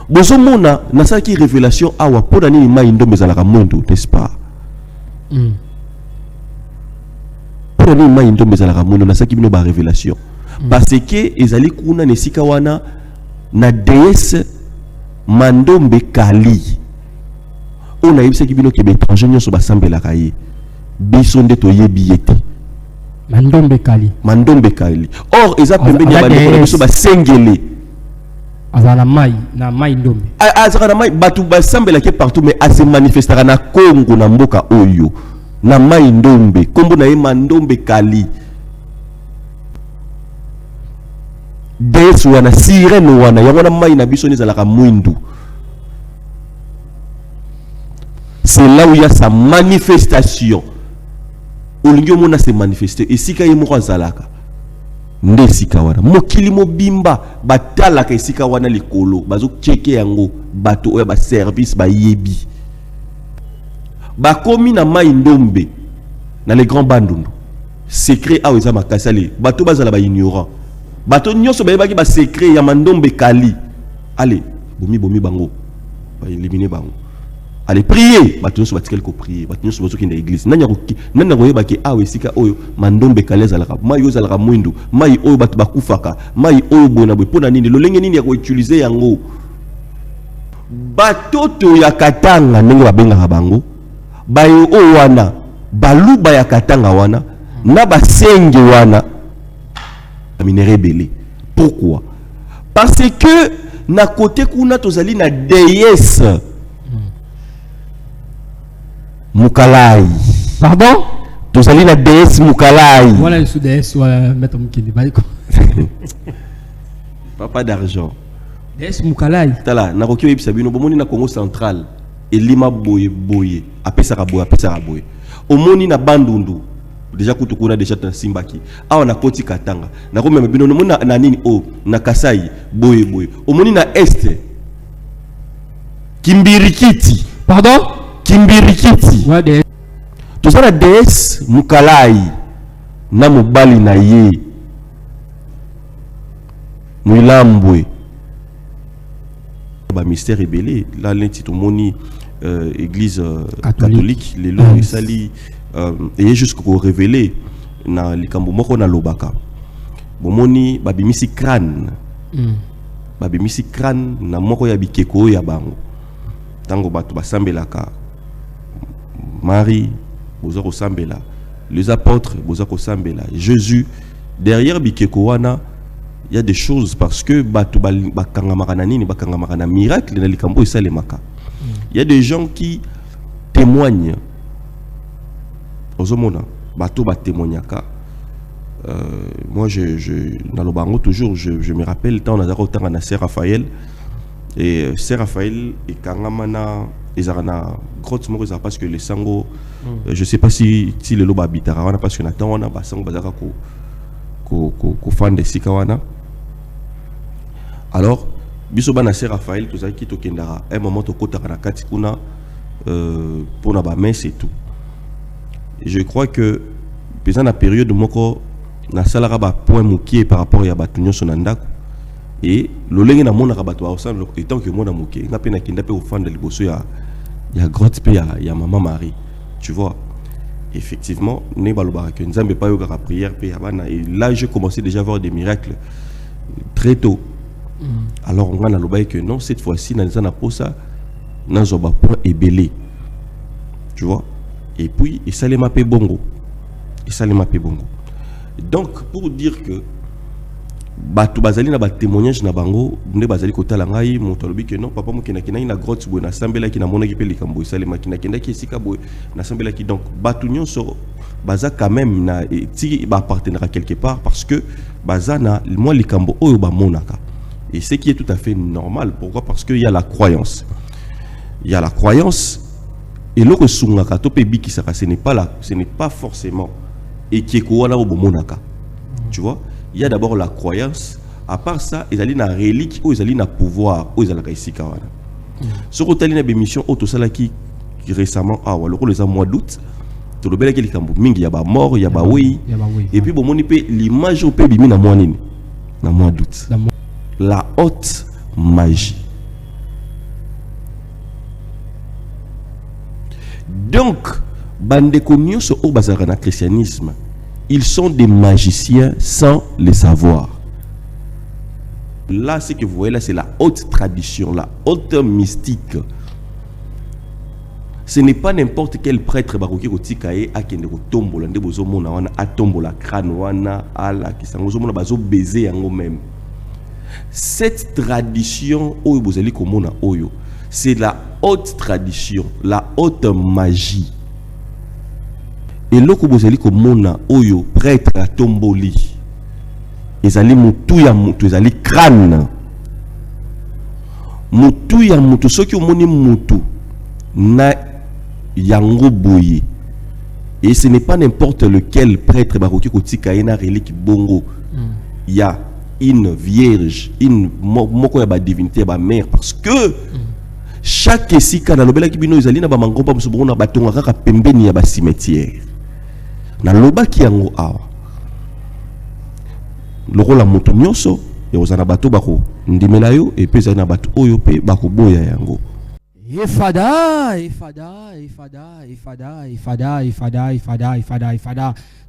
bozomona nasaki révélation awa pona nini mai ndombe zalaka mwendo, n'est-ce pas? Pona nini mai ndombe zalaka mwendo nasaki bino ba révélation parce que ezali kuna nesika wana na déesse mandombe Kali. On a yebisaki bino ke étranger nyonso basambelaka ye biso nde toyebi ye te. Mandombe Kali. Or eza pembeni ya bandeko biso basengele azala mai na mai ndombe. Azala mai batu basambelaka partout mais a se manifestera na Congo na mboka oyo na mai ndombe kombo na ye mandombe Kali. Desu wana sirene wana yangona mai na biso nezalaka mwindu. C'est là où il y a sa manifestation. Olingyo mona se manifester esika ye moko azalaka nde esika wana mokili mobimba batalaka esika wana likolo bazo cheke yango bato oya ba service ba yebi bakomi na mai ndombe na les grands bandundu secret a eza makasali bato bazala ba ignorant bato nyonso bayebaki ba secret ya mandombe Kali. Allez bomi bango ba éliminer bango. Allez prier, bato nyonso batikeli ko prier, bato nyonso bazo kende église. Nanya ko yebaki awe esika oyo mandombe Kali azalaka mai oyo azalaka mwindu mai oyo bato bakufaka mai oyo bona boy pona nini lolenge nini ya ko utiliser yango batoto ya Katanga ndenge babengaka bango bayo oyo wana baluba ya Katanga wana na basenge wana minéraux belé. Pourquoi? Parce que na côté kuna tozali na déesse Mukalai. Pardon? Tozali na déesse Mukalai. Voilà une déesse voilà mettre mukindi baliko. Papa d'argent. Déesse Mukalai. Tala na kokyo yebisa bino bomoni na Congo central elima boye apesa boye. Omoni na Bandundu déjà kutukuna déjà na Simbaki. Awa na koti Katanga. Na ko mema bino mona na nini o na Kasai boye. Omoni na Est Kimbirikiti. Pardon? Kimbirikiti. Ouais, tozala déesse Mukalai na mobali na ye Mwilambwe ba mystère ébélé là lenti tomoni église catholique les lois sali et jusqu'au révélé na likambo moko na lobaka bomoni babimisi crâne na moko ya bikeko ya bango tango bato basambelaka Marie, Bozako Sambela, les apôtres, Bozako Sambela, Jésus, derrière Bikekowana, il y a des choses parce que miracle, il y a des gens qui témoignent. Moi, dans le bango, toujours, je me rappelle, tant on a Saint Raphaël, et Saint Raphaël et Kangamana. Ils ont une grotte parce que les sango, je ne sais pas si le loba habitera parce que Nathan on a pas sango bazaka ko fan de sikawana. Alors biso bana Saint Raphaël tout ça qui to kendara un moment to kota na kati kuna pour na ba messe et tout. Et je crois que pendant la période moko na salara ba point mukie par rapport ya batunyo sonandako. Et l'olenge na mona rabato ensemble étant que mona mukie nga pe na kinda pe au fan de liboso ya grotte pe ya maman Marie, tu vois. Effectivement ne balobara que nzambe pa yo ka prière pe ya bana et là j'ai commencé déjà à voir des miracles très tôt. Alors on a lobaye que non cette fois-ci na nzana posa na zoba point ébélé, tu vois. Et puis et salema pe bongo, donc pour dire que batu bazali na ba témoignage na bango nde bazali kotala ngai moto lobi que non papa mo kina na grotte bo na sambela ki na mona ki pe likambo salema kina ki esika bo na sambela ki donc batu nyonso baza quand même na ti ba appartenir quelque part parce que baza na moi likambo oyo ba monaka et ce qui est tout à fait normal. Pourquoi? Parce qu'il y a la croyance, et le resungaka to pe biki saka ce n'est pas forcément et qui est ko na bo monaka, tu vois. Il y a d'abord la croyance. À part ça, ils allaient na relique ou ils allaient na pouvoir ou ils allaient ici kawana. Ce qu'on a une émission auto sala qui récemment le mois d'août, tout le bel qui kambu mingi ya ba mort ya ba oui et puis bon moni pe l'image au pe bimi na mois nini na mois d'août. La haute magie. Donc, bandeko nyonso o bazalaka na christianisme, ils sont des magiciens sans le savoir. Là, ce que vous voyez là, c'est la haute tradition, la haute mystique. Ce n'est pas n'importe quel prêtre baroki kotikaye akende ko tombola nde bozo mona wana atombola crâne wana ala kisango zo mona bazo baiser yango même. Cette tradition oyo bozali komona oyo, c'est la haute tradition, la haute magie. Et loko bozali komona oyo prêtre atomboli, ezali mutu ya mutu, ezali crâne. Mutu ya mutu, soki omoni mutu na yango boye. Et ce n'est pas n'importe lequel prêtre baroki kotika ena relique bongo. Il y a une vierge, une moko ya ba divinité ba mère, parce que chaque esika na lobela kibino ezali na ba mangomba musubu na batonga kaka pembeni ya ba cimetière. Na loba ki yango awa. Lokola moto nyonso ya ozana bato bako ndimela yo et puis na bato oyo pe bako boya yango. Ifada.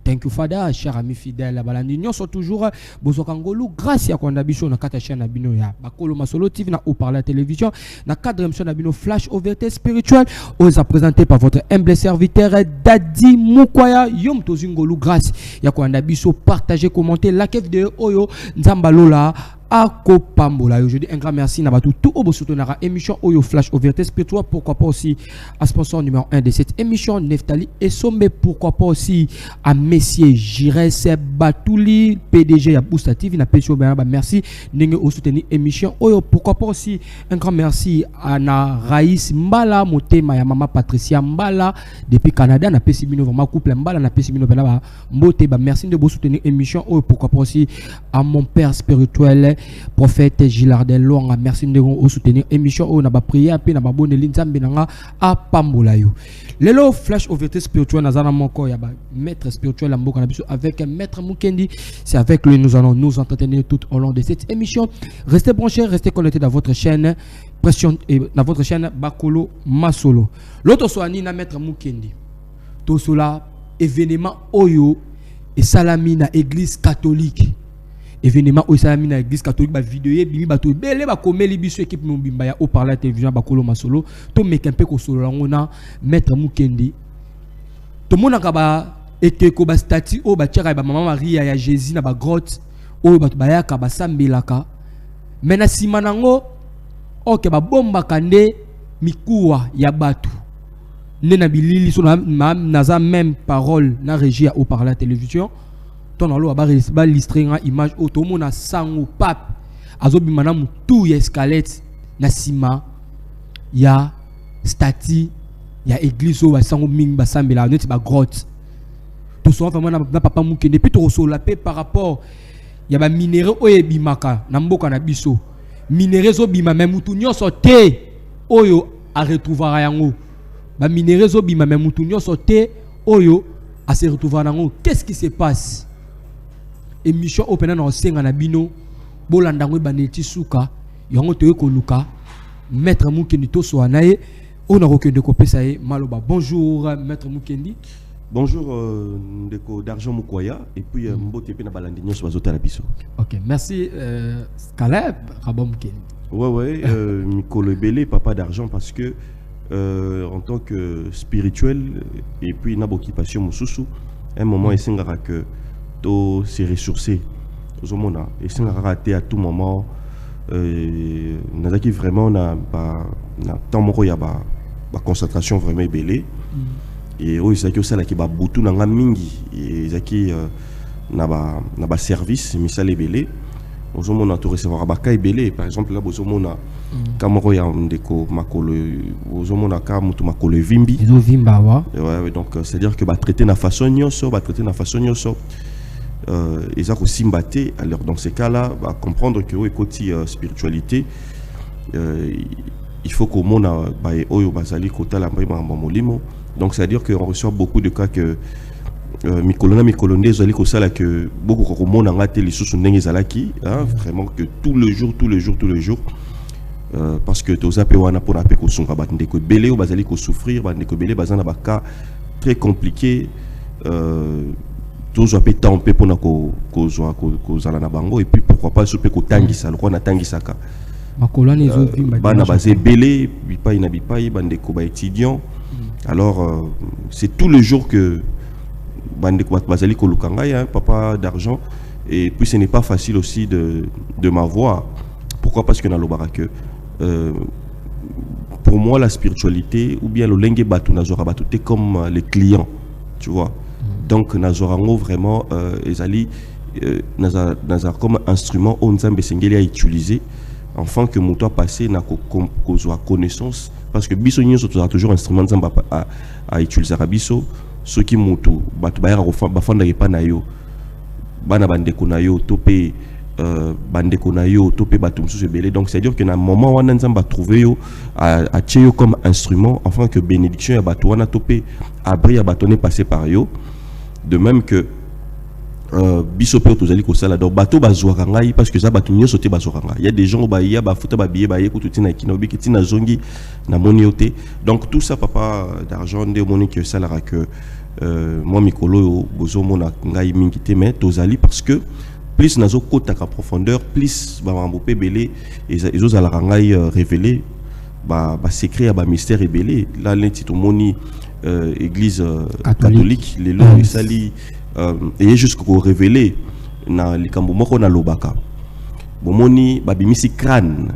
Thank you, Fada, cher ami fidèle. Balandi nyonso toujours bozokangolu grâce à konda biso na kata chaîne na bino ya Bakolo Masolo TV na Haut-Parleur télévision na cadre émission na bino Flash au vérité spirituelle aux présenté par votre humble serviteur Daddy Mukwaya yom tozingolu grâce ya konda biso partager commenter like vidéo oyo nzambalola Ako Pambola. Je dis un grand merci à tout au soutenir émission Oyo Flash au vérité spirituelle. Pourquoi pas aussi à sponsor numéro 1 de cette émission Neftali et Sommet. Pourquoi pas aussi à Messier Jires Batouli PDG à Boosta TV na Pesio Benaba. Merci n'engue au soutenir émission Oyo. Pourquoi pas aussi un grand merci à na Raïs Mbala Motema ya Mama Patricia Mbala depuis Canada na Pessimino vraiment couple Mbala na Pessimino Benaba Mbote. Merci de vous soutenir émission Oyo. Pourquoi pas aussi à mon père spirituel prophète Gilardel Longa. Merci de vous soutenir émission où on a prié puis on a bonne linzambe nanga à Pambolayo. Lelo Flash au vérité spirituelle nazana moko ya ba maître spirituel la mboka na biso avec maître Mukendi. C'est avec lui nous allons nous entretenir tout au long de cette émission. Restez branchés, restez connectés dans votre chaîne pression et dans votre chaîne Bakolo Masolo. L'autre soit ni na maître Mukendi. Tout cela événement oyo et salami na église catholique. Événement au salami na église catholique ba vidéo bimi bato belé ba komeli biso équipe mbimba ya Haut-Parleur télévision Bakolo Masolo to mekempe ko solo ngona maître Mukendi to mona ka ba ekeko ba statue o ba tchaka ba maman Maria ya Jésus na ba grotte o ba bayaka ba sambelaka mena simanango o ke ba bomba kande mikuwa ya batu nena bilili so na même parole na régie ya Haut-Parleur télévision. Ton alo ba listrer image otomo na sango pape azobimana mutu ya escalette na sima ya statue ya église o ba sango ming ba sambela neti ba grotte to so vraiment na papa Mukendi puis to so la paix par rapport ya ba minéraux oyo bimaka na mboka na biso minéraux zo bima même mutu nyonso te oyo a retrouver yango ba minéraux zo bima même mutu nyonso te oyo a se retrouver nango. Qu'est-ce qui se passe? Émission open na osenga na bino bolandango baneti suka yango toye koluka maître Mukendi to so anaye on a rekende ko pesa e maloba. Bonjour maître Mukendi. Bonjour ndeko d'argent Mukwaya et puis mbote pe na balandi nyonso bazota la biso. OK, merci Caleb Rabom Mukendi. Ouais Mikolo Belé papa d'argent parce que en tant que spirituel et puis na occupation mususu un moment esengaka que to se ressourcer aux homona et c'est raté à tout moment nazaki vraiment na temps moko ya ba concentration vraiment ebelé et oyo ezaki osala ki ba butu na nga mingi ezaki na ba service misala ebelé aux homona to recevoir ba ka ebelé par exemple là aux homona kamoko ya ndeko makolo aux homona ka mutu makolo vimbi vimba wa ouais donc c'est à dire que ba traiter na façon nyonso et ça aussi mbaté. Alors dans ces cas-là, comprendre que au côté spiritualité, il faut qu'au monde oyo bazali kota la molimo. Donc c'est à dire qu'on reçoit beaucoup de cas que mikolonde zali ko sala que beaucoup ko monde ngate les sous ndenge zalaki vraiment que tous les jours parce que tous apé wana pour apé ko sunga ba ndeko belé ou bazali ko souffrir ba ndeko belé bazana ba cas très compliqué tous apé tempé pour na ko zala na bango et puis pourquoi pas soupe ko tangisa le ko na tangisaka makolani zo bana bazé belé bipai na bipai ba ndeko ba étudiant alors c'est tous les jours que ba ndeko bazali ko lukanga papa d'argent et puis ce n'est pas facile aussi de m'avoir. Pourquoi? Parce que dans le barak pour moi la spiritualité ou bien le lengue batu nazora batu t'es comme les clients, tu vois. Donc nazorango vraiment ezali nazar comme instrument on nzambe sengeli à utiliser afin que moto passé na ko connaissance parce que biso nyonso toujours instrument nzamba à utiliser rabiso ceux qui moto batu ba bafanda pas na yo bana bandeko na yo topé bandeko na yo topé batum sous belé donc c'est à dire que na moment wana nzamba trouver yo a tcheyo comme instrument afin que bénédiction ya batu wana topé abri ya batoné passer par yo de même que biso pe tozali ko sala donc bato bazwaka ngai parce que ça batu nyoso te bazwaka ngai il y a des gens ba ya ba futa ba billet ba ye ko tutina kinobi kitina zongi na monioté donc tout ça papa d'argent de moni que ça la que moi mikolo bozo mona ngai mingi te mais tozali parce que plus nazo kota ka profondeur plus ba mambopé belé et aux ala ngai révéler ba secret ba mystère révélé là l'intitut moni église catholique les lois sali et jusqu'au révélé na likambo moko na lobaka bomoni babimisi crâne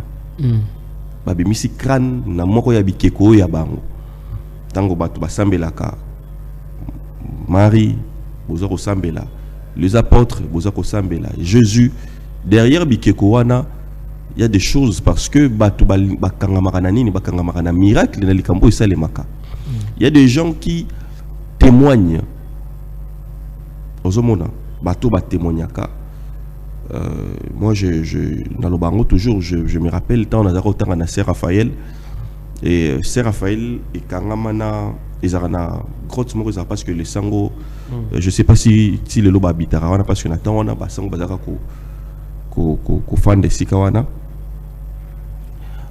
babimisi crâne na moko ya bikeko ya bango tango batu basambelaka Marie bozako sambela les apôtres bozako sambela Jésus derrière bikeko wana il y a des choses parce que batu bakanga makana nini bakanga makana miracle na likambo esalemaka il y a des gens qui témoignent ozomona bato ba témoignaka moi dans le bango toujours je me rappelle tant on a autant na Saint Raphaël et Saint Raphaël et kangamana ezarana grotte moko ça parce que les sango je sais pas si le loba bitara wana parce que natang wana basango bazaka ko fan de sikawana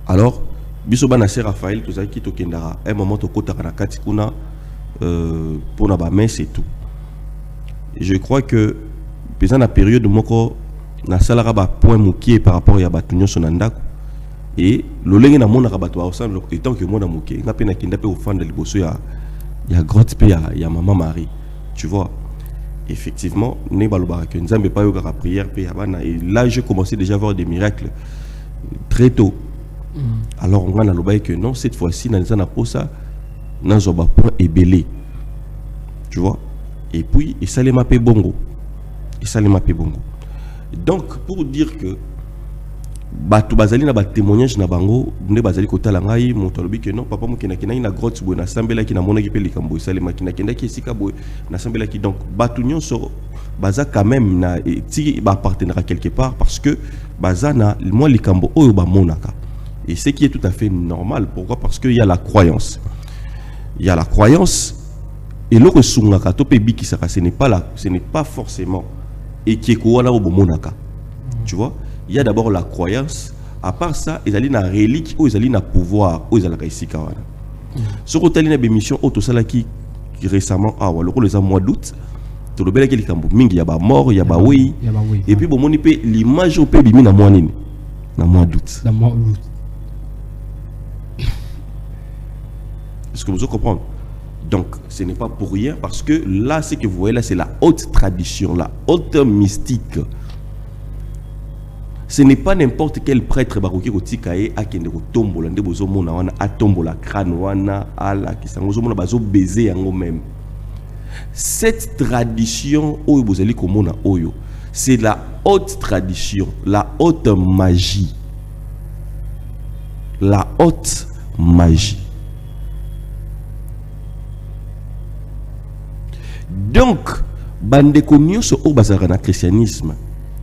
alors biso bana Saint Raphaël to zaki to kendara un moment to kota kana kati kuna pour na ba messe et tout. Je crois que pendant la période moko na salara ba point mokié par rapport à batunyo sonandako et le lenge na mona rabatwa ensemble étant que mona mokié na pena kinda pe au fond de liboso ya grotte pe ya maman Marie tu vois effectivement ne balobara que nzambe pa yo ka prière pe ya bana et là j'ai commencé déjà à voir des miracles très tôt alors on a lobaye que non cette fois-ci na nzana posa na zoba point ebelé tu vois et puis il s'allait m'appeler bongo donc pour dire que batu bazali na ba témoignage na bango nde bazali kotala ngai moto lobi que non papa mokina kina na grotte bo na sambela ki na mona ki pe likambo isale makina kenda ki sika bo na sambela ki donc batu nyonso baza quand même na ti ba appartenir quelque part parce que bazana moi likambo oyo ba monaka et ce qui est tout à fait normal pourquoi parce que il y a la croyance et le resungaka to pe biki saka ce n'est pas forcément et qui est wana au monaka tu vois il y a d'abord la croyance à part ça ils allaient na relique ou ils allaient na pouvoir ou ils allaient ici kawana ce côté na bémission auto sala qui récemment le les mois d'août to le bela ki likambo mingi ya ba mort ya ba oui et puis bomoni pe l'image au pe bimi na mois nini na mois d'août est-ce que vous comprenez? Donc, ce n'est pas pour rien parce que là, ce que vous voyez là, c'est la haute tradition, la haute mystique. Ce n'est pas n'importe quel prêtre baroque qui tikaye a kende ko tombola nde bozo mona wana a tombola crâne wana ala ki sango zo mona bazo baiser yango même. Cette tradition oyo bozali ko mona oyo, c'est la haute tradition, la haute magie. La haute magie. Donc, bandeko nyonso o bazara na christianisme,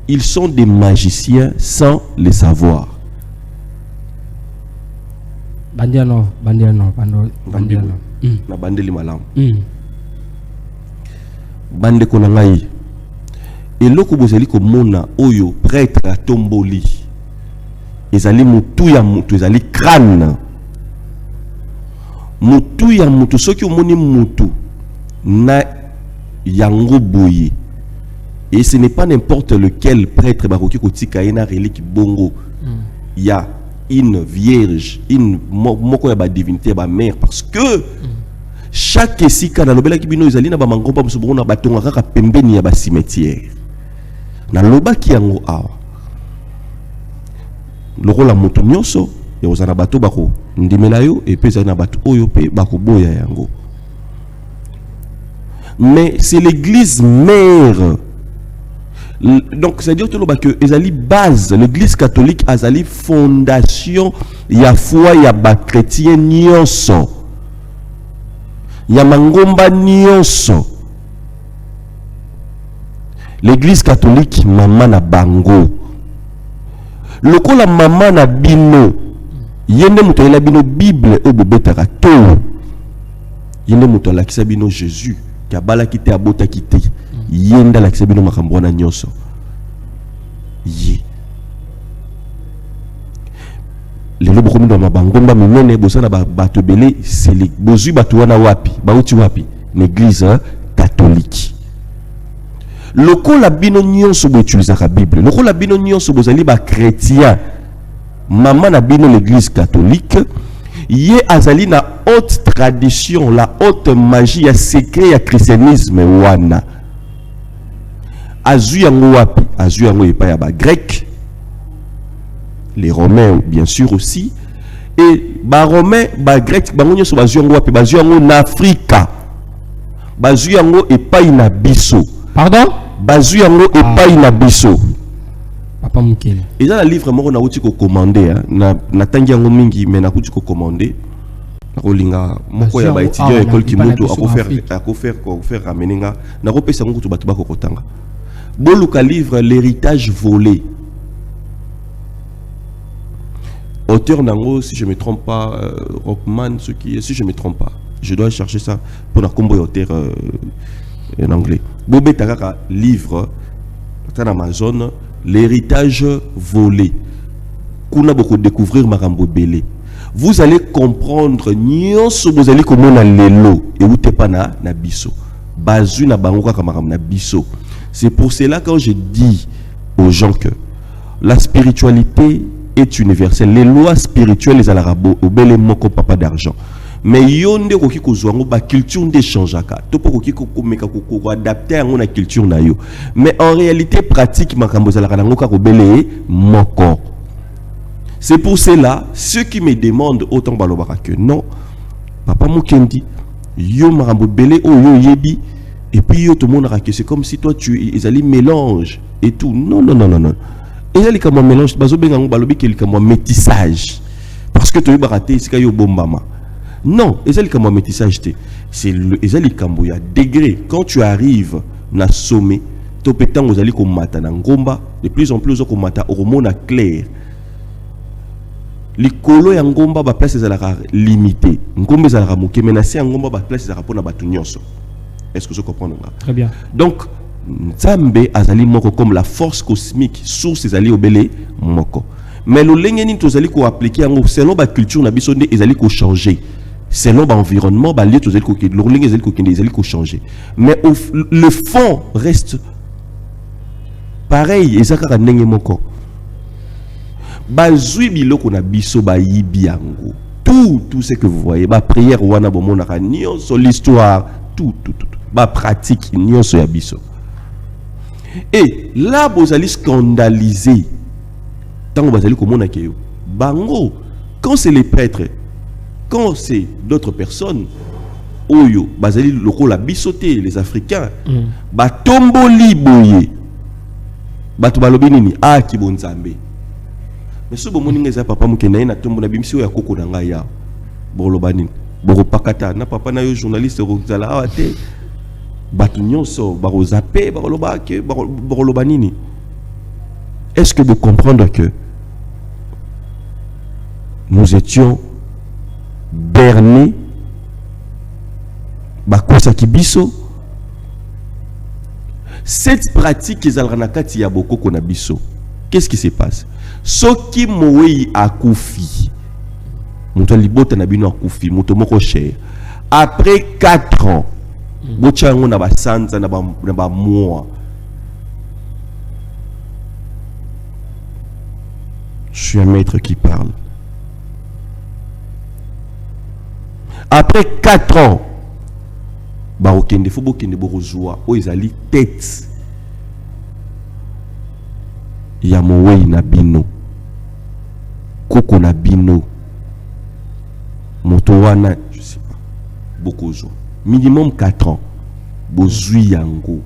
ils sont des magiciens sans le savoir. Bandiano. Na bandeli malam. Bandeko na ngai. Eloko bozali ko mona oyo prêtre atomboli. ezali mutu ya mutu, ezali crâne. Mutu ya mutu, soki omoni mutu na yango boye. Et ce n'est pas n'importe lequel prêtre baroki kotika ena relique bongo. Il y a une vierge, une moko ya ba divinité ba mère, parce que chaque esika na lobela ki bino ezali na ba mangomba musubu na batonga kaka pembeni ya ba cimetière. Na loba ki yango awa. Lokola moto nyonso ya ozana bato bako ndimela yo et puis na bato oyo pe bako boya yango. Mais c'est l'église mère. Donc c'est-à-dire que ezali base, l'église catholique azali fondation ya foi ya ba chrétien nyonso. Ya mangomba nyonso. L'église catholique mama na bango. Lokola mama na bino yende muto ela bino Bible o bobetaka to. Yende muto la kisa bino Jésus ki abala kite abota kite. Yenda la kisa bino makambo na nyonso. Ye. Lelo boko ndo mabangomba minene bosana bato belé c'est les bozui bato wana wapi bauti wapi l'église catholique. Lokola bino nyonso bo utilisaka Bible, lokola bino nyonso bozali ba chrétien, maman na bino l'église catholique, yé azali na haute tradition, la haute magie ya secret ya christianisme wana. Azu yango wapi, azu yango epa ya ba grec, les romains bien sûr aussi, et ba romains, ba grec, bango nyonso bazu yango wapi, bazu yango na Afrika, bazu yango epa ina biso. Pardon? Bazu yango epai na biso. Papa Mukele. Et dans le livre moko na uti ko commander na tangi yango mingi mais na uti ko commander. Na ko linga moko ya ba étudiant école ki moto ako faire rameninga na ko pesa ngo to bato bako kotanga. Boluka livre l'héritage volé. Auteur nango si je me trompe pas Rockman si je me trompe pas. Je dois chercher ça pour la combo auteur en anglais. Bobé Takaka livre dans Amazon l'héritage volé. Kuna boko découvrir makambo belé. Vous allez comprendre nyonso vous allez komona lelo et ou te pa na biso. Bazu na bango kaka makambo na biso. C'est pour cela quand je dis aux gens que la spiritualité est universelle. Les lois spirituelles les alarabo au belé moko papa d'argent. Mais yonde koki kozwango ba culture nde changeaka to po koki komeka ko adapter yango na culture na yo, mais en réalité pratique makambo zalaka nango ka ko belé moko. C'est pour cela ceux qui me demandent autant balobaka que non papa Mukendi yo makambo belé o yo yebi et puis yo tout le monde que c'est comme si toi tu ezali mélange et tout. Non ezali comme mélange bazo benga ngo balobi ke comme métissage parce que to yo baraté sika yo bombama. Non, ezali comme un métissage. C'est ezali kambo ya degré. Quand tu arrives na sommet, to pétan ozali ko mata na ngomba, de plus en plus ko mata hormone clair. Likolo ya ngomba ba place ezalaka limité. Ngomba ezalaka moké mais na si ngomba ba place ezalaka pona batu nyonso. Est-ce que vous comprenez? Très bien. Donc Nzambe azali moko comme la force cosmique, source ezali obele moko. Mais le lengeni tozali ko appliquer yango selon ba culture na biso nde ezali ko changer. Selon l'environnement, les changer. Mais le fond reste pareil. Tout ce que vous voyez, ma prière, l'histoire, tout, ma pratique, et là, vous allez scandaliser. Tant que vous allez comme Bango, quand c'est les prêtres, quand c'est d'autres personnes, Oyo, Bazali, Loko, la bisoté, les Africains, Batombo Liboye, Batubalobinini, Ah, Kibonzambe. Mais ce bon morning, papa Mukena, na tombo na bimsi ya koko nanga ya, Borobanin, Boropakata, na papa na yo journaliste, Rozala, Ate, Batunyonso, Barozape, Barolobake, Borolobanini. Est-ce que vous comprenez que nous étions berné bakosa kibiso cette pratique ezalaka na kati ya bokoko na biso Qu'est-ce qui se passe? Soki Moïse a koufi. Moto libota na bino a koufi, moto moko cher. Après 4 ans, bochango na ba sanza na ba mois. Je suis un maître qui parle. Après 4 ans, barokende faut bokende borozwa o ezali tête. Ya Moïse na bino. Koko na bino. Moto wana, je sais pas. Beaucoup zo. Minimum 4 ans. Bozui yango.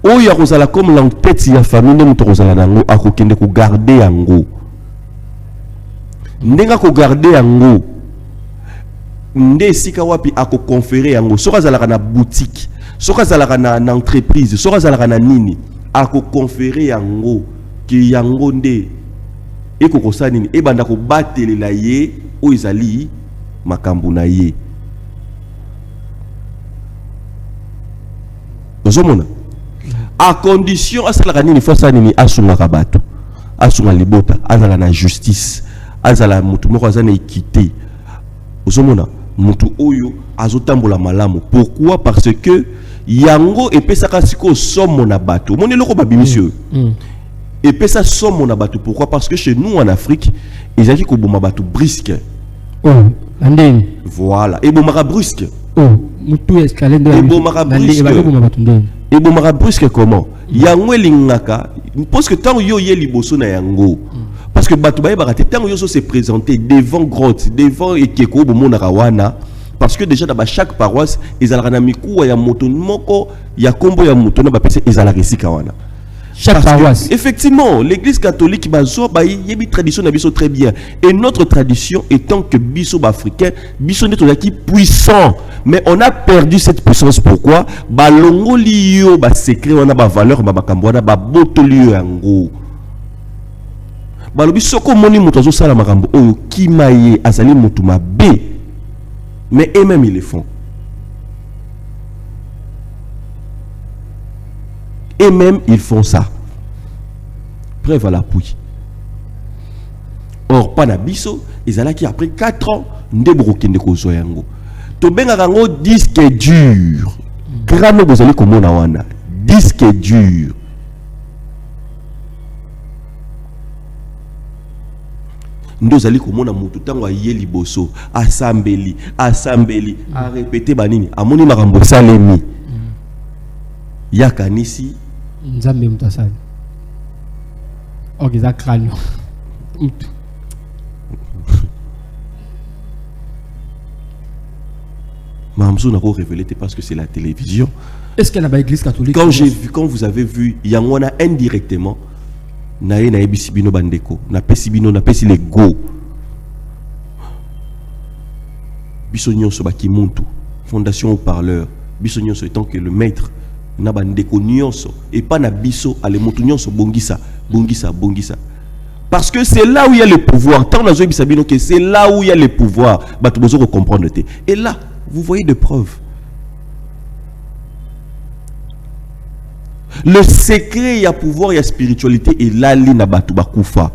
Oya kozala comme l'entête ya famille ne moto kozala nango akokende ko garder yango. Ndenga ko garder yango. Nde sika wapi ako conférer yango. Soka zalaka na boutique, soka zalaka na entreprise, soka zalaka na nini, ako conférer yango ki yango nde eko kosa nini e banda ko batelela ye o ezali makambo na ye. Ozomona à condition asalaka nini fosa nini asungaka bato, asunga libota, azala na justice, azala mutu moko azana équité. Ozomona mutu oyo azotambola malamu. Pourquoi? Parce que yango epesaka siko somo na bato. Moni loko babi monsieur. Epesa somo na bato. Pourquoi? Parce que chez nous en Afrique, ezaki ko boma bato brusque. Andeni. Voilà, et bomaka brusque. Mutu escalade de et bomaka brusque. Et bomaka brusque comment? Yango elingaka parce que tant yo ye liboso na yango. Parce que bato baye barate tant yo so se présenter devant grotte, devant ekeko bomona kawana. Parce que déjà dans chaque paroisse, ils ont la mikou ya moto moko ya kombo ya moto na ba pese ils ont la resika wana. Chaque paroisse. Effectivement, l'église catholique bazo ba yebi tradition na biso très bien. Et notre tradition étant que biso africain, biso neto qui puissant, mais on a perdu cette puissance. Pourquoi? Ba longo liyo ba secret wana ba valeur ba makambo wana ba boto liyo yango. Ba lobi soko moni moto zo sala makambo oyo kimaye azali moto mabe. Mais eux-mêmes ils le font. Et même ils font ça. Preuve à l'appui. Or, pas biso, ils allaient qui après 4 ans, ndebroki ko zoyango. To benga rango disque dur. Grano bozali komona wana. Disque dur. Ndozali komona mutu tango ayeli boso, asambeli, a répéter banini, amoni makambo salemi. Yakanisi Nzambe mutasali. Ogiza crânio. Mamsou n'a pas révélé parce que c'est la télévision. Est-ce qu'il y a une église catholique? Quand vous avez vu, Yangwana indirectement, nae na ebisibino bandeko, na pesibino, na pesi les go. Bisognon so bakimuntu, fondation au parleur, bisognon so étant que le maître na bandeko nyonso et pas na biso ale motu nyonso bongisa. Parce que c'est là où il y a le pouvoir. Tant dans bisabino que c'est là où il y a le pouvoir. Bah tu besoin de comprendre. Et là, vous voyez des preuves. Le secret, il y a pouvoir, il y a spiritualité et là lina batu bakufa.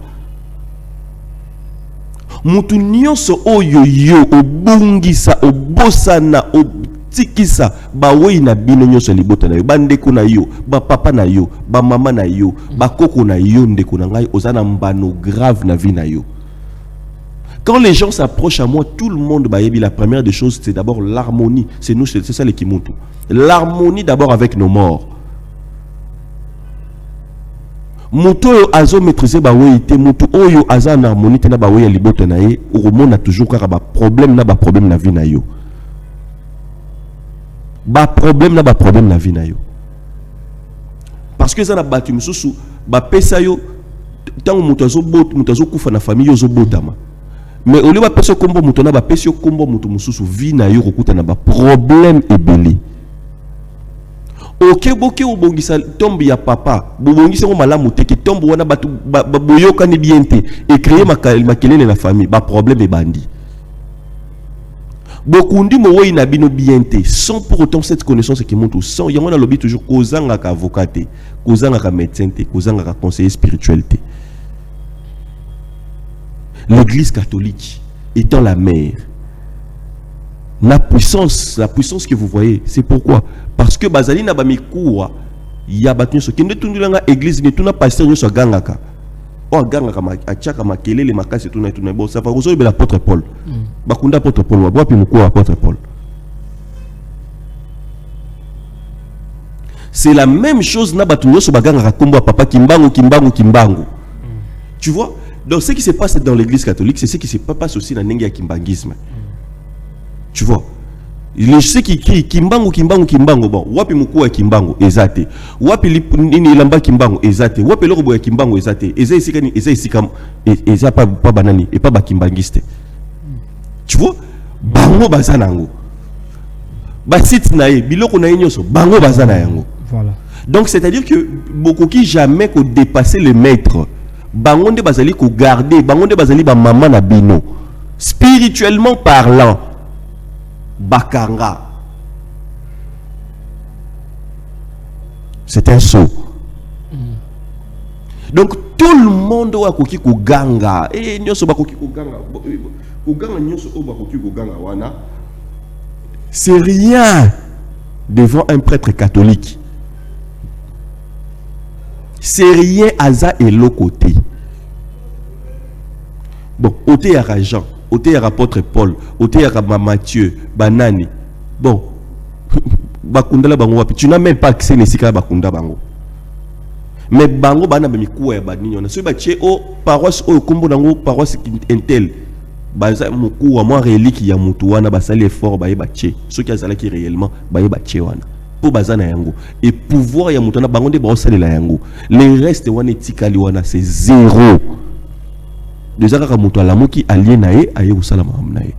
Mutu nyonso oyo yo obongisa obosana tikisa ba wei na bino nyonso libota na yo bandeko na yo ba papa na yo ba mama na yo ba koko na yo ndeko na ngai ozana mbano grave na vie na yo. Quand les gens s'approchent à moi, tout le monde ba yebi la première des choses c'est d'abord l'harmonie. C'est nous, c'est ça les kimuntu. L'harmonie d'abord avec nos morts. Moto azo maîtriser ba wei te moto oyo aza en harmonie te na ba wei libota na ye o mona toujours kaka ba problème na vie na yo. Ba problème na vie na yo. Parce que ça na batu mususu ba pesa yo tango muto azo kufa na famille yo botama. Mais au lieu ba pesa kombo muto na ba pesa yo kombo muto mususu vie na yo kokuta na ba problème ebele. Ok boke obongisa tombe ya papa, bobongisa ngo malamu te ki tombe wana batu boyoka ni bien te et créer makelele na famille, ba problème ebandi. beaucoup de mots ils n'habillent bien sans pour autant cette connaissance qui monte au sang. Il y a un lobby toujours causant à avocat, causant à médecin, causant à conseiller spirituel. L'Église catholique étant la mère, la puissance que vous voyez, c'est pourquoi? Parce que Bazali n'a pas mis cours, il y a battu ce qui ne tourne dans l'église, ne tourne pas sur ce gangaka. Oh, gangaka, à tchaka, ma kele, les makas, et tout, bon, ça va résoudre l'apôtre Paul. Bakunda apôtre Paul, wa puis moukou apôtre Paul. C'est la même chose na batunyo sur bagangaka kombo papa kimbangu. Tu vois? Donc ce qui se passe dans l'église catholique, c'est ce qui se passe aussi dans le kimbangisme. Tu vois? Je sais qui kimbangu bon wapi mukuu ya kimbangu ezate wapi nini lamba kimbangu ezate wapi lobo ya kimbangu ezate eza pas banani et pas bakimbangiste. Tu vois? Bango bazana yango basit nae biloko na nyoso bango bazana yango. Voilà. Donc c'est-à-dire que beaucoup qui jamais ko dépasser le maître bango nde bazali ko garder bango nde bazali ba maman na bino spirituellement parlant. Bakanga. C'est un saut. Donc tout le monde a koki ko ganga. Et nyoso ba koki ko ganga. Ko ganga nyoso o ba koki ko ganga wana. C'est rien devant un prêtre catholique. C'est rien Aza et l'autre côté. Bon, côté à Jean. Ote ya apôtre Paul, ote ya Matthieu, banani. Bon, bakunda la bango wapi. Tu n'as même pas accès nesika bakunda bango. Mais bango bana ba mikuwa ya banini on a so ba tie o paroisse o kombo nango paroisse intel. Baza mukuwa moi relique ya mutu wana basali effort ba yeba tie. Ceux qui azala ki réellement ba yeba tie wana. Pour bazana yango et pouvoir ya mutu na bango de ba osali la yango. Le reste wana etikali wana c'est zéro. Déjà quand mutu ala moki allié nae aye usala mahamnae.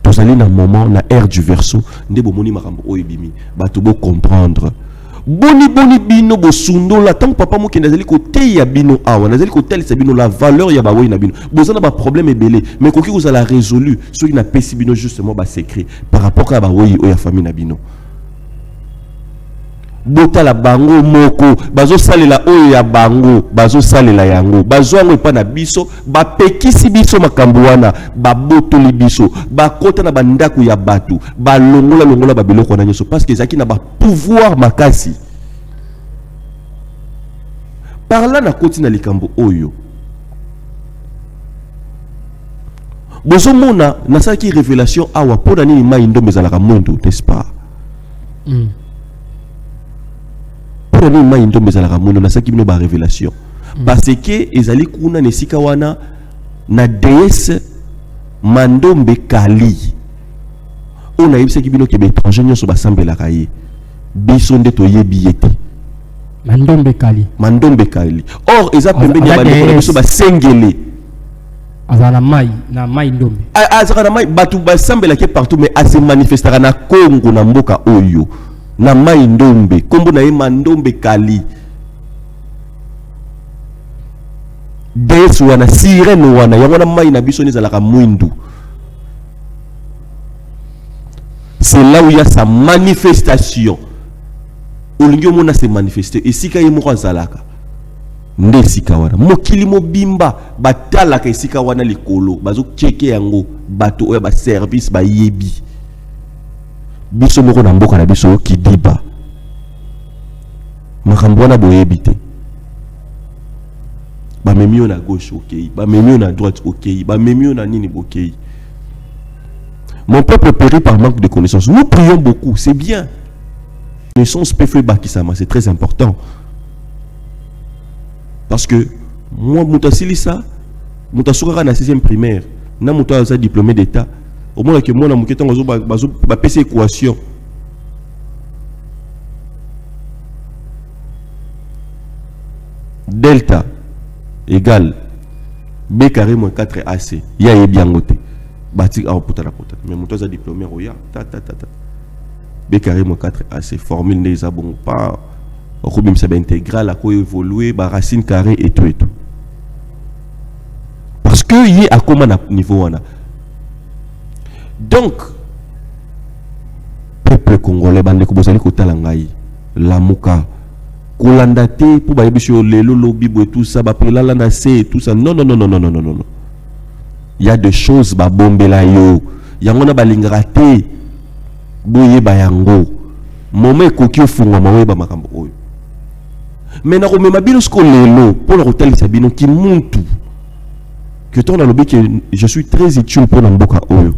Tozali na moment na ère du verso nde bomoni makambo oyebimi bato bo comprendre boni bino bo sundo la tant papa moki nazali côté ya bino awa nazali côté sa bino la valeur ya ba woyi na bino bozana ba problème ebele mais koki vous ala résolu ceux qui na pesi bino justement ba secret par rapport à ba woyi o ya famille na bino. Bota la bango moko bazo salela oyo ya bango bazo salela yango bazo yango epa na biso ba pekisi biso makambo wana ba botoli biso ba kota na bandako ya batu ba longola ba biloko na nyoso parce que zaki na ba pouvoir makasi par là na koti na likambo oyo bozo mona na saki révélation awa pona nini mai ndombe zalaka mondo n'est-ce pas? Pour nous mai ndombe zalaka mondo na saki bino ba révélation parce que ezali kuna nesika wana na déesse mandombe kali on a yebisa ki bino ke ba étranger nyoso basambelaka ye biso nde toyebi yete mandombe kali or eza pembeni ya bandeko na biso basengele azana mai na mai ndombe azana mai batu basambelaka partout mais ase manifestaka na Kongo na mboka oyo na mai ndombe kombo na ye mandombe kali desu wana sirene wana yango na mai na biso nezalaka mwindu. C'est là où il y a sa manifestation olingi omona se manifester esika ye moko azalaka nde esika wana mokili mobimba batalaka esika wana likolo bazo cheke yango bato oyo ba service ba yebi biso moko na mboka na biso kidiba makambo wana boyebi te ba memio na gauche ok ba memio na droite ok ba memio na nini ok. Mon peuple périt par manque de connaissances. Nous prions beaucoup, c'est bien. Connaissance PFE Bakisama, c'est très important. Parce que moi, Moutasili ça, Moutasoura na 6e primaire, na Moutaza diplômé d'état. Au moins que moi, na Mouketan, ba PC équation. Delta égale B carré moins 4 AC. Ya est bien noté. Bati a potara potara. Mais Moutaza diplômé roya. Ta. B carré moins 4 AC. Formule des abons pas. Au coup, ça va intégral, à quoi évoluer, racine carré et tout et tout. Parce que y est à comment na niveau wana. Donc peuple congolais bande ko bozali ko talangai lamuka kolanda te pour ba yebiso lelo lobibo et tout ça ba pelala na se tout ça non. Il y a des choses ba bombela yo yango na balingaka te boye ba yango moment ekoki ofunga mawe ba makambo oyo mais na komema bino sko lelo pour le hotel sabino ki muntu que ton alobi que je suis très utile pour na mboka oyo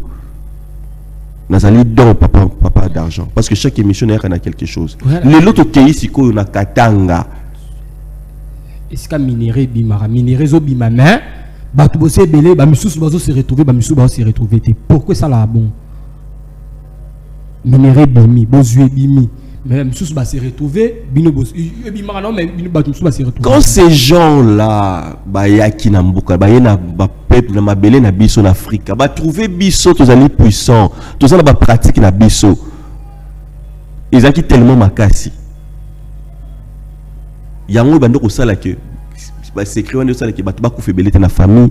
nazali don papa d'argent parce que chaque émission a quelque chose lelo to kei siko na katanga est-ce que minéré bimara minéré zo bimama batu bosse belé ba misusu bazo se retrouver ba misusu bazo se retrouver pourquoi ça là bon minéré bimi bozue bimi mais misusu ba se retrouver bino bos bimara non mais bino batu misusu ba se retrouver quand ces gens là ba yaki na mboka ba yena ba peuple na mabele na biso na Afrique ba trouver biso tozali puissant tozala ba pratique na biso ils ont tellement makasi yango bando ko sala que ba secret wana sala que batu ba ku febelete na famille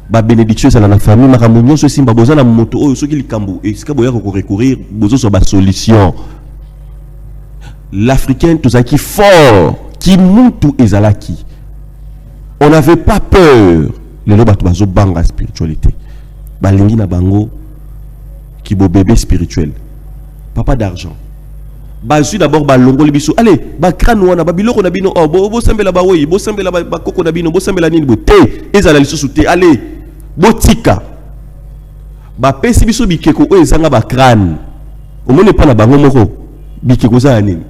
ba bénédiction sala na famille makambo nyonso simba bozana moto oyo soki likambo et sika boya ko recourir bozo so ba solution l'Africain tozaki fort qui muntu ezalaki on n'avait pas peur les batu bazo banga spiritualité balingi na bango qui bo bébé spirituel papa d'argent bazui d'abord balongoli biso allez ba crâne wana ba biloko na bino bo sembela ba woyi bo sembela ba koko na bino bo sembela nini bo te ezala lisusu te allez botika ba pesi biso bikeko o ezanga ba crâne omone pa na bango moko bikeko za nini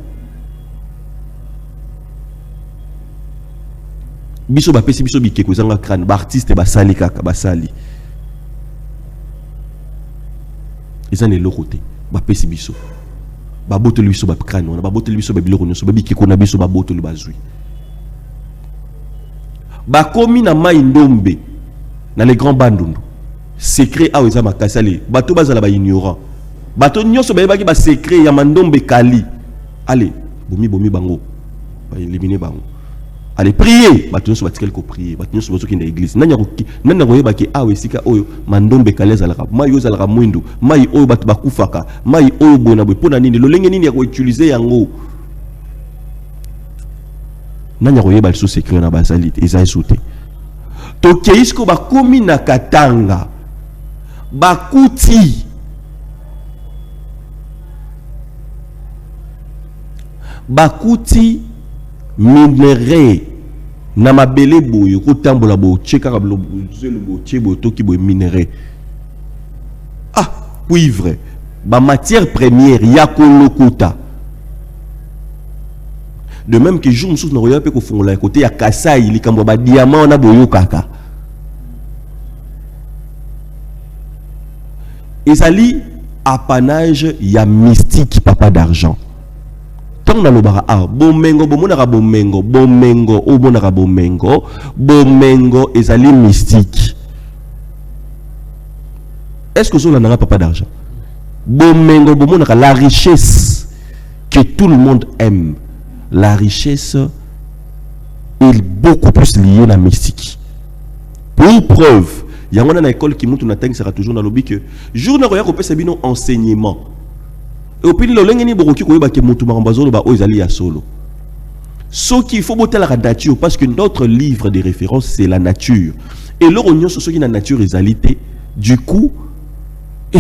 biso ba pesi biso bikeko zanga crâne ba artiste ba sali kaka ba sali ezane lokote ba pesi biso ba botoli biso ba crâne wana ba botoli biso ba biloko nyonso ba bikeko na biso ba botoli bazui ba komi na mai ndombe na les grands bandundu secret a eza makasali bato bazala ba ignorant bato nyonso ba yebaki ba secret ya mandombe kali allez bomi bango ba éliminer bango allez prier bato nyonso batikeli ko prier bato nyonso bazoki na église nanya ko yebaki awe sika oyo mandombe kali ezalaka mai oyo ezalaka mwindu mai oyo bato bakufaka mai oyo bona boy pona nini lolenge nini ya ko utiliser yango nanya ko yeba so secret na bazali eza esote to keisko bakomi na katanga bakuti minerai na mabele boyo ko tambola bo cheka ka bo chebo to ki bo minerai cuivre ba matière première ya ko lokuta de même que jour mususu na roya pe ko fongola côté ya Kasai likambo ba diamant na boyo kaka ezali apanage ya mystique papa d'argent tant na lobara bomengo bomonaka bomengo o monaka bomengo ezali mystique est-ce que vous avez papa d'argent bomengo bomonaka la richesse que tout le monde aime la richesse est beaucoup plus liée à la mystique pour preuve il y a une école qui monte na sera toujours dans lobby que jour na roya ko pesa bino enseignement et au pire le ngeni bokoki ko yeba ke mutu makambazo ba o ezali ya solo ce qu'il faut boter la nature parce que notre livre de référence c'est la nature et leur union sur ce qui na nature ezalité du coup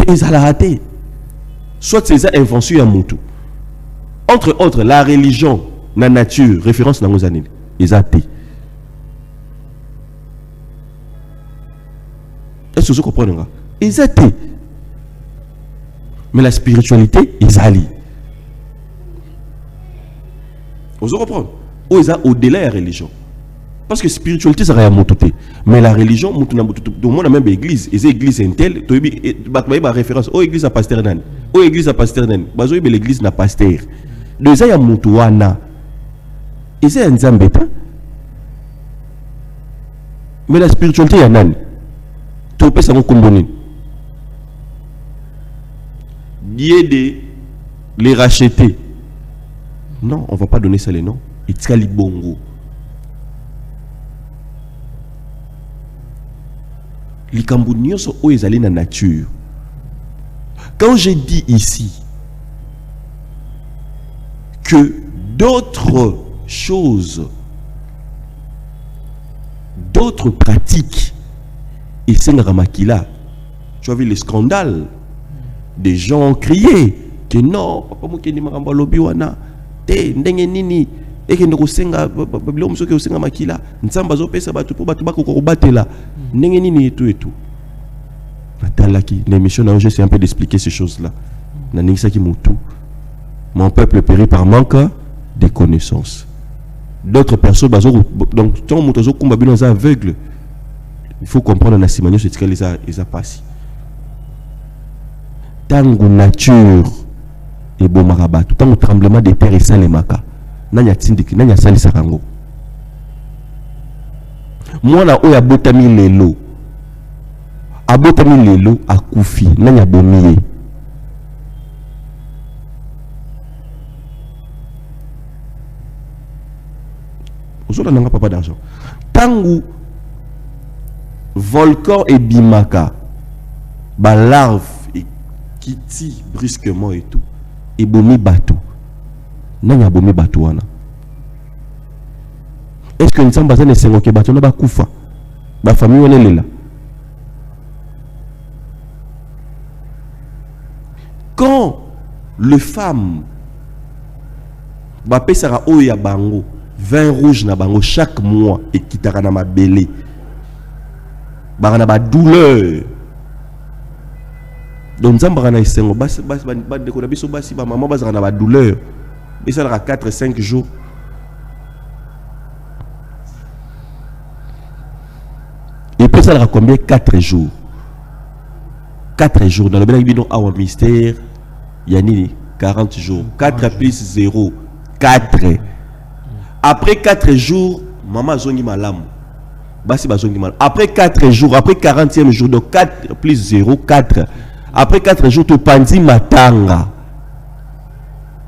ezala raté soit c'est invention ya mutu entre autres la religion na nature référence na ngozanini ezate. Est-ce que vous comprenez? Exactement. Mais la spiritualité, ils vous comprenez? Au-delà de la religion. Parce que la spiritualité, ça rien monté. Mais la religion, tout le monde a même église. Et l'église est telle, tu as référence. Oh, église à pasteur nan. Oh, église à pasteur nan. Bazo l'église na pasteur. Deux ans, il y a Moutouana. Et c'est un zambeta. Mais la spiritualité, il y a nan. Tu peux savoir comment de les racheter. Non, on ne va pas donner ça les noms. Itkali Bongo. Les Cambodgiens sont où ils allaient dans la nature. Quand j'ai dit ici que d'autres choses, d'autres pratiques, et c'est Ramakila, tu as vu les scandales, des gens ont crié que non, papa mukeni maramba lobi wana, te ndenge nini, et que nous senga, babilo msoke osenga makila, nsamba zo pesa batu po batu bako kobatela, ndenge nini et tout. Natalaki, l'émission n'a j'essaie un peu d'expliquer ces choses-là. Nanisa ki mutu. Mon peuple périt par manque de connaissances. D'autres personnes, donc, tant que nous sommes aveugles, il faut comprendre la simanie, c'est ce qu'ils ont passé. Tant que nature est bon marabat, tant que tremblement de terre et ça les maka, n'aya tindiki, n'aya sali sarango. Moi na oya botami lelo, abotami lelo akufi, n'aya bomiye. Aujourd'hui, on n'a pas d'argent. Tangu volcan et bimaka, ba larve et kiti brusquement et tout, et bomi bateau. N'a bomi bateau wana. Est-ce que nous sommes basés sur les bateau na ba kufa, ba famille on est là. Quand le femme ba pesara oya bango vin rouge na bango chaque mois et qui t'a na ma belé barana ba douleur donc nzamba na isengo bas de ko na biso basi ba maman bazana na ba douleur et ça sera 4-5 jours et puis ça sera combien 4 jours 4 jours dans le bien bino a mystère yani 40 jours 4 plus 0 4. Après 4 jours, maman zongi malam. Basi bazongi mal. Après 4 jours, après 40e jour, donc 4 plus 0, 4. Après 4 jours, tu pandi matanga.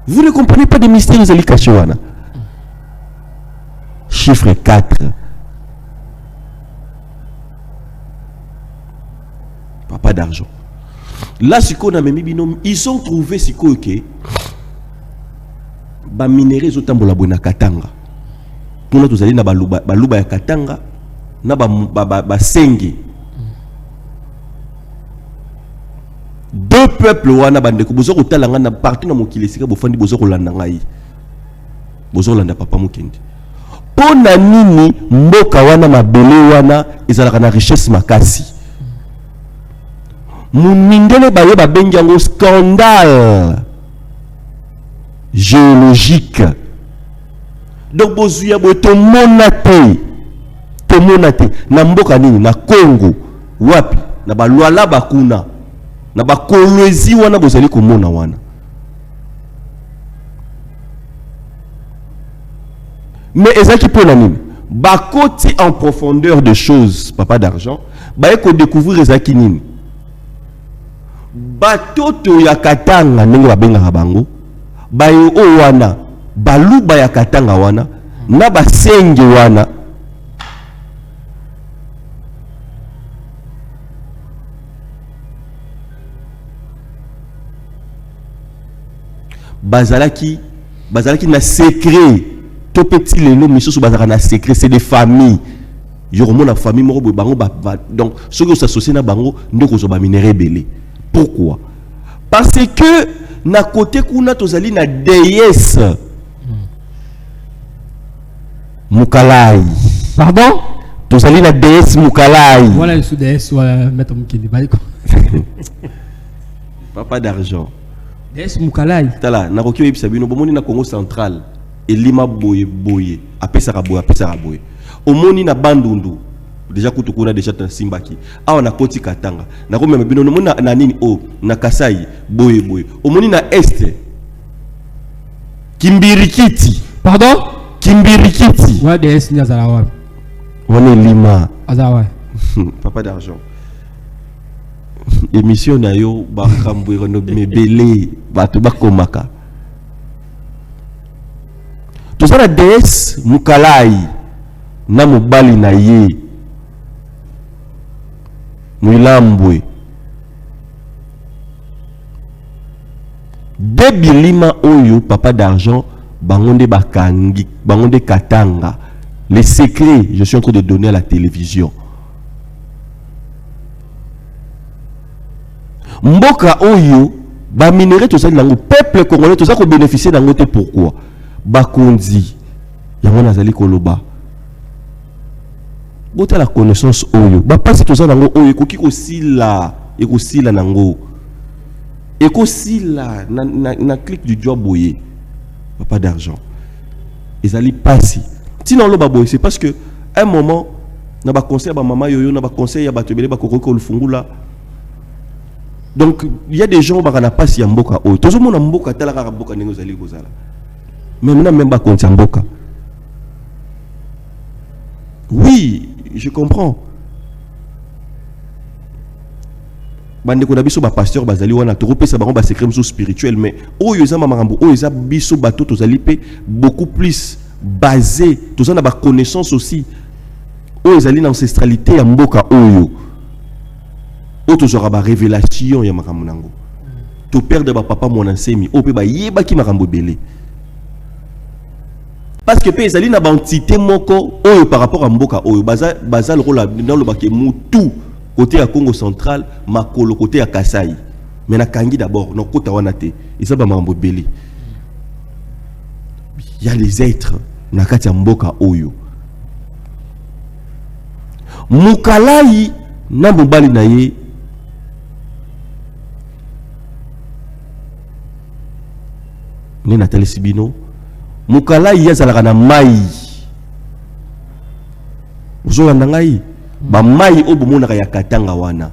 Vous ne comprenez pas des mystères de l'Ikashuana. Chiffre 4. Pas d'argent. Là, ce qu'on a mis, ils ont trouvé ce qu'on a ba minéraux zotambola bona katanga. Tuna tozali na baluba ya katanga na ba senge. Deux peuples wana bandeko bozo kotalanga na partout na mokili sika bofandi bozo kolanda ngai. Bozo landa papa mukendi. Pona nini mboka wana mabele wana ezalaka na richesse makasi. Munindele baye ba bengi yango scandale géologique. Donc bozuya bo to monate na mboka nini na Congo wapi na ba lwala bakuna na ba kolwezi wana bozali komona wana. Mais ezaki pona nini bakoti en profondeur de choses papa d'argent ba eko découvrir ezaki nini batoto ya katanga ndenge babengaka bango bayo wana baluba ya katanga wana na basenge wana bazalaki na secret to petit lelo miso bazalaka na secret c'est des familles yoromona na famille moko bango donc ceux qui s'associent na bango ndeko zo ba minéraux belé. Pourquoi? Parce que na côté kuna tozali na déesse Mukalai. Pardon? Tozali na déesse Mukalai. Voilà le déesse voilà mettre Mukindi baliko. Papa d'argent. Déesse Mukalai. Tala na kokyo yebisa bino bomoni na Congo central elima boye apesa boye. Omoni na Bandundu déjà kutukuna déjà ta simbaki awa na koti katanga na ko meme bino mona na nini o na Kasai boye omoni na est Kimbirikiti. Pardon? Kimbirikiti. Ouais DS ni azalawa. On lima azawa. Papa d'argent. Émission na yo ba kambwe no mebele batu bakomaka. Tout ça la DS Mukalai na mobali na ye Mouilambwe. Debilima oyo papa d'argent bangonde bakangi bangonde katanga. Les secrets, je suis en train de donner à la télévision. Mboka oyo ba minerai tout ça le peuple congolais tout ça ko bénéficier dans côté pourquoi bakondi yango nazali koloba bota la connaissance oyo ba passe tout ça nango oyo koki ko sila nango eko sila na clic du job boye pas d'argent ezali passi sinon lo baboy c'est parce que un moment na ba conseil ba maman yoyo na ba conseil ya batebele ba kokoko le fungula. Donc il y a des gens qui n'ont pas si mboka oyo tout le monde mboka tala ka mboka ndenge zali kozala mais maintenant même pas compte mboka. Oui, je comprends. Bande ko na biso ba pasteur bazali wana to repesa bango ba secret spirituel mais oyo za makambo oyo za biso bato to zali pe beaucoup plus basé tout ça na ba connaissance aussi oyo zali na ancestralité ya mboka oyo. Autres aura ba révélation ya makambo nango. To perdre ba papa mon ensemi o pe ba yeba ki makambo belé. Parce que pe ezali na ba entité moko oyo par rapport à mboka oyo baza le rôle dans le baké mutu côté à Congo central makolo côté à Kasai. Mais na kangi d'abord no kota wana te isa ba makambo belé. Il y a les êtres na kati ya mboka oyo. Mukalai na mobali na ye ni Nathalie Sibino mukala yazalaka na mai uzolanda ngai ba mai obomonaka ya katanga wana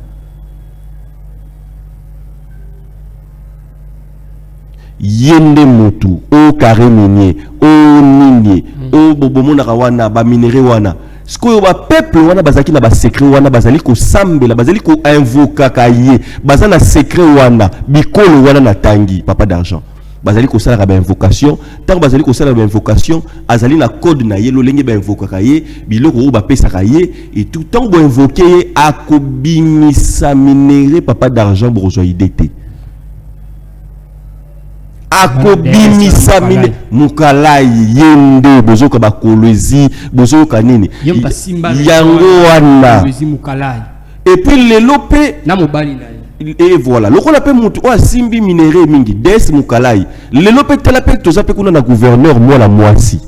yende mutu o karemenie o nini o bobomonaka wana ba minere wana sikoyo ba peuple wana bazaki na ba secret wana bazali ko sambela bazali ko invoka kaye bazana secret wana bikolo wana na tangi papa d'argent bazali ko sala ba invocation tant bazali ko sala ba invocation azali na code na yelo lenge ba invoka kaye biloko o ba pesa kaye et tout temps bo invoquer akobimisa minere papa d'argent bourgeois idété akobimisa minere mukalai yende bozoka ba kolezi bozoka nini yango wana et puis le lope na mobali na et voilà le qu'on appelle mutu o simbi minéré mingi des mukalai le lope telape to zape kuna na gouverneur moi la moisi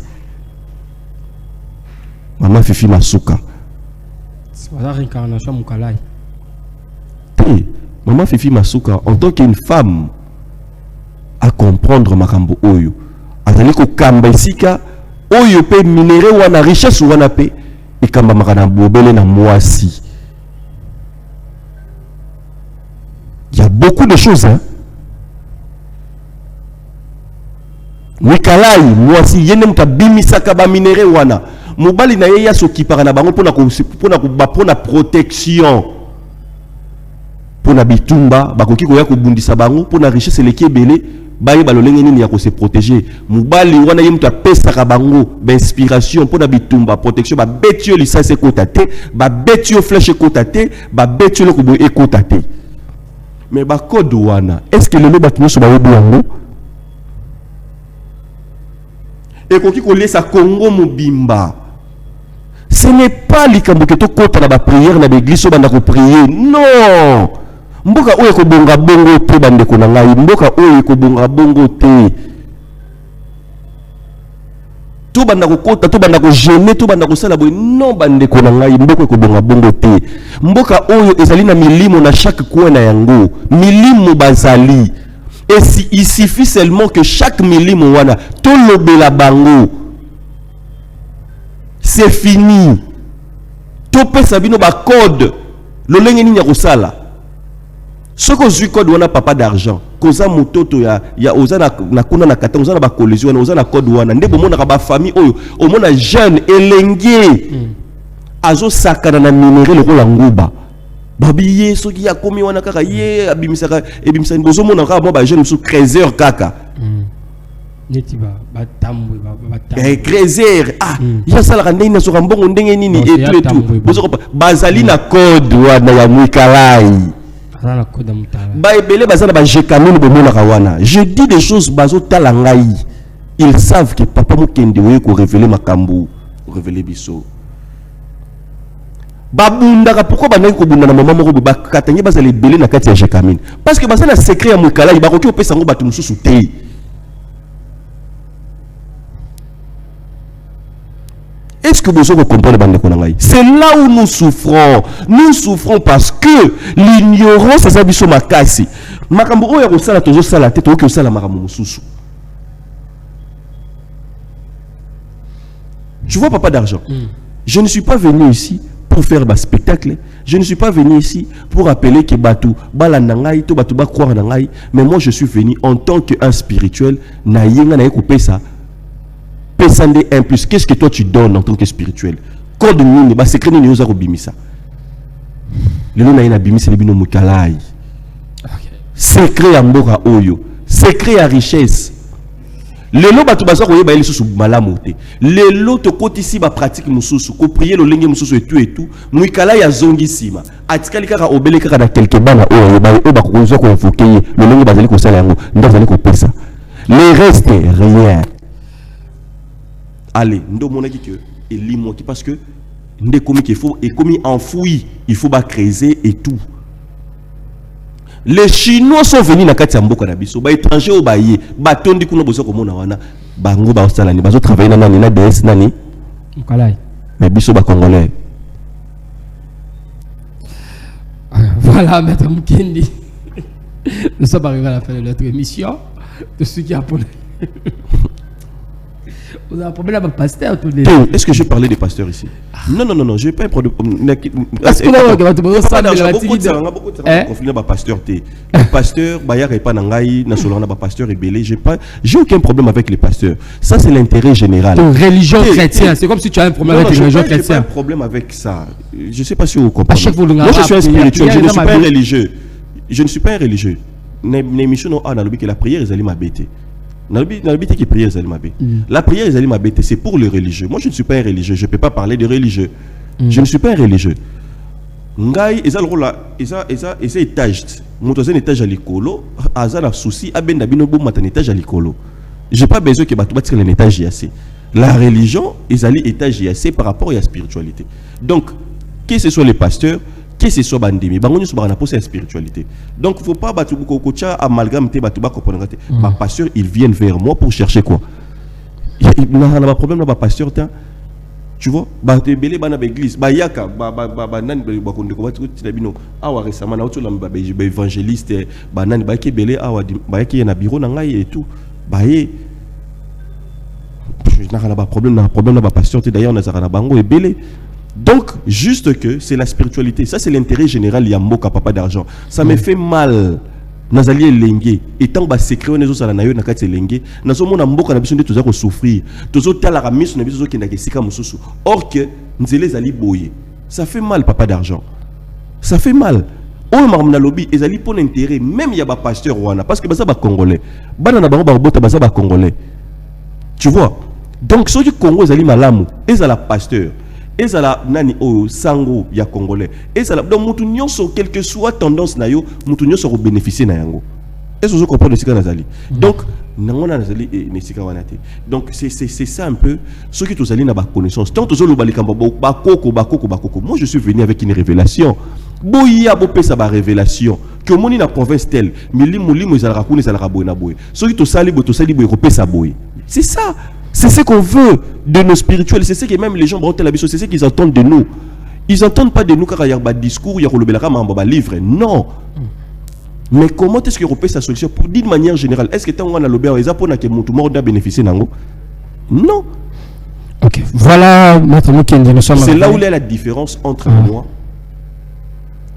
maman Fifi Masuka c'est réincarnation mukalai maman Fifi Masuka en tant qu'une femme à comprendre makambo oyo azali ko kamba isika oyo pe minéré wana richesse wana pe e kamba makana bobele na moisi. Il y a beaucoup de choses hein. Nikalai moisi yene mta bimisaka ba minéré wana mobali na ye ya s'occupera na bango pona protection pona bitumba bakoki ko ya ko bundisa bango pona richesse leki ebele baye balolenge nini ya ko se protéger mobali wana ye mta pesa bango ba inspiration pona bitumba protection ba betio lisase kotate ba betio flèche kotate ba betio le ko bo ekotate. Mais ba code wana est-ce que le loba tino so ba webu yango et koki ko lesa Congo mobimba ce n'est pas likambo ke to kota na ba prière na l'église so banda ko prier non mboka oyo ko bonga bongo te bande ko na ngai mboka oyo ko bonga bongo te to banda ko kota to banda ko gêner to banda ko sala boy non bande ko na ngai mboka ko bonga bongo te mboka oyo ezali na milimo na chaque coin na yango milimo bazali et si il suffit seulement que chaque milimo wana to lobela bango c'est fini to pesa bino ba code lolenge nini ya kosala soko zui code wana papa d'argent koza mototo ya oza na kuna na kata oza na ba collision oza na code wana ndebo mona ka ba famille oyo o mona jeune elenge azo sakana na minéré lokola nguba babi ye soki ya komi wana kaka ye abimisaka ebimisa bozo mona ka ba jeune sous 13 heures kaka Crézer, il y a ça la randine sur un bon ndenge et tout. Bazali na code wana ya Mwikalai. Je dis des choses bazo talangai. Ils savent que papa mukende ko révéler makambu, révéler biso. Babunda pourquoi banaki ko bunda na maman moko ba katangi bazali belé na kati ya Jekamine. Parce que bazana secret ya Mwikalai ba ko ki opesa ngo batu mususu te. Est-ce que vous comprenez? C'est là où nous souffrons. Nous souffrons parce que l'ignorance, c'est ça, biso makasi. Makambo oyo kosala tozo sala te to ki osala makambo mususu. Je vois papa d'argent. Je ne suis pas venu ici pour faire un spectacle. Je ne suis pas venu ici pour appeler que batu balandangai to batu ba croire nangai, mais moi je suis venu en tant qu'un spirituel na yenga na ekopé ça. Un plus, qu'est-ce que toi tu donnes en tant que spirituel? Code nous, bah secret ni osa robimisa. Le nom na bimisa lebino Mwikalai. Secret ya mboka oyo, secret ya richesse. Le lot batu baza koyeba ile susu malamu te. Le lot to kotisi ba pratique mususu, ko prier lo lenge mususu et tout. Mwikalai ya zongi sima. Atikali kaka obele kaka na quelque bana oyo ba ko zo ko invoquer le lenge bazali ko sala yango, ndazali ko pesa. Le reste rien. Allez, nous avons dit que et parce que nous commis qu'il faut et commis enfoui, il faut pas creuser et tout. Les Chinois sont venus na kati ya mboka na biso, ba étrangers au baye, ba tondi kuna boso ko mona wana, bango ba osala ni, bazo travailler na nani na DS nani? Mwikalai. Mais biso ba congolais. Voilà, maître Mukendi. Nous sommes arrivés à la fin de notre émission. De ce qui a pour vous avez un problème avec le pasteur. Est-ce que j'ai parlé des pasteurs ici? Non, je n'ai pas un problème. Est-ce que vous avez un problème avec le pasteur? Le pasteur, j'ai aucun problème avec les pasteurs. Ça, c'est l'intérêt général. Religion chrétienne, c'est comme si tu as un problème avec les religions chrétiennes. Je n'ai pas un problème avec ça. Je ne sais pas si vous comprenez. Moi, je suis un spirituel, je ne suis pas un religieux. Je ne suis pas un religieux. La prière, ils allaient m'abêter. La prière, c'est pour les religieux. Moi, je ne suis pas un religieux. Je ne peux pas parler de religieux. Je ne suis pas un religieux. Ngai, ils ont un étage. Mon étage à l'écolo. Azal a souci. Abenda binobo matan étage à l'écolo. J'ai pas besoin que tu bâtisses l'étage IAC. La religion, ils allaient étage IAC par rapport à la spiritualité. Donc, que ce soit les pasteurs, que ce soit bandimi, bango nyusu bana poser la spiritualité. Donc il faut pas batu ko cha amalgame te batu ba comprendre te. Ba pasteur, ils viennent vers moi pour chercher quoi? Il n'a pas problème ba pasteur ta. Tu vois? Ba te belé bana ba église, ba yaka ba nan ba konde ko batu ti bino. Awa récemment na oto la ba évangéliste ba nan ba ke belé awa ba ke na bureau na ngai et tout. Ba ye je n'a pas problème na ba pasteur te d'ailleurs na zara na bango et belé. Donc, juste que c'est la spiritualité. Ça, c'est l'intérêt général. Il y a Moka, papa d'argent. Ça me fait mal. Nazali est lengue. Et tant que secret, on est tous à la naïe, on a quatre lengue. Nous avons un Moka, on a besoin de tous à souffrir. Tous autres, à la ramise, on a besoin de sika mususu. Or que nous allons aller boyer. Ça fait mal, papa d'argent. Ça fait mal. On m'a lobby, ils allaient pour l'intérêt. Même il y a des pasteurs rwanda. Parce que ça va congolais. Banana baro bota ça va congolais. Tu vois. Donc, ceux du Congo, ils allaient malamu. Ils allaient pasteur. Et ça la nani o sango ya congolais et ça la donc mutu nyonso quelle que soit tendance na yo mutu nyonso ko bénéficier na yango est-ce que vous comprenez ce que nazali donc nangona nazali et nesika wanate donc c'est ça un peu ceux qui tous allés na ba connaissance tant tous lo balikamba bakoko moi je suis venu avec une révélation boya bo pesa ba révélation que moni na province telle milimo ezalaka kuna ezalaka boy na boy ceux qui tous allés boy ko pesa boy c'est ça. C'est ce qu'on veut de nos spirituels. C'est ce que même les gens brantent la vie. C'est ce qu'ils entendent de nous. Ils n'entendent pas de nous car il y a un discours, il y a un livre. Non. Mais comment est-ce qu'ils repèrent sa solution pour d'une manière générale? Est-ce que tu as un lobby et ça pour que mon mort a bénéficié d'ango? Non. Ok. Voilà, Maître Mukendi, nous sommes. C'est là où il y a la différence entre moi